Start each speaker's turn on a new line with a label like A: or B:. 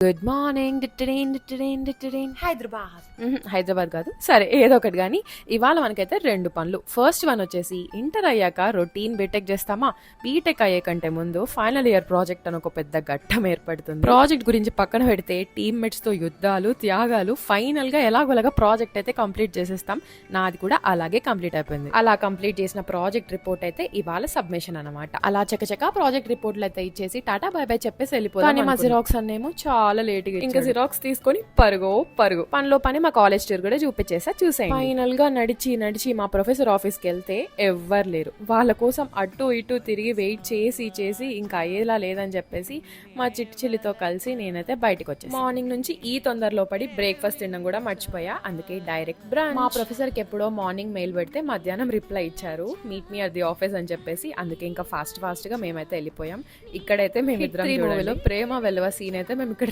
A: Good morning Hyderabad కాదు, సరే ఏదో ఒకటి. కానీ ఇవాళ మనకైతే 2 పనులు. ఫస్ట్ వన్ వచ్చేసి ఇంటర్ అయ్యాక రొటీన్ బీటెక్ చేస్తామా, బీటెక్ అయ్యే కంటే ముందు ఫైనల్ ఇయర్ ప్రాజెక్ట్ అని ఒక పెద్ద ఘట్టం ఏర్పడుతుంది. ప్రాజెక్ట్ గురించి పక్కన పెడితే టీమ్మేట్స్ తో యుద్ధాలు, త్యాగాలు, ఫైనల్ గా ఎలాగోలాగా ప్రాజెక్ట్ అయితే కంప్లీట్ చేసేస్తాం. నాది కూడా అలాగే కంప్లీట్ అయిపోయింది. అలా కంప్లీట్ చేసిన ప్రాజెక్ట్ రిపోర్ట్ అయితే ఇవాళ సబ్మిషన్ అనమాట. అలా చకచకా ప్రాజెక్ట్ రిపోర్ట్లు అయితే ఇచ్చేసి టాటా బై బై చెప్పేసి వెళ్ళిపోతాం. కానీ మా జిరాక్స్ అన్నేమో చాలా లేట్ గా ఇంకా జిరాక్స్ తీసుకొని పరుగు పనిలో పని మా కాలేజ్ టూర్ కూడా చూసేయండి. ఫైనల్ గా నడిచి మా ప్రొఫెసర్ ఆఫీస్ కి వెళ్తే ఎవ్వరు లేరు. వాళ్ళ కోసం అటు ఇటు తిరిగి వెయిట్ చేసి ఇంకా అయ్యేలా లేదని చెప్పేసి మా చిట్చిల్లితో కలిసి నేనైతే బయటకు వచ్చాను. మార్నింగ్ నుంచి ఈ తొందరలో పడి బ్రేక్ఫాస్ట్ తినడం కూడా మర్చిపోయా. అందుకే డైరెక్ట్ బ్రాంచ్. మా ప్రొఫెసర్ కి ఎప్పుడో మార్నింగ్ మెయిల్ పెడితే మధ్యాహ్నం రిప్లై ఇచ్చారు, meet me at the office అని చెప్పేసి. అందుకే ఇంకా ఫాస్ట్ గా మేమైతే వెళ్ళిపోయాం. ఇక్కడైతే మేమిద్దరం ప్రేమ వెలువ సీన్ అయితే మేము ఇక్కడ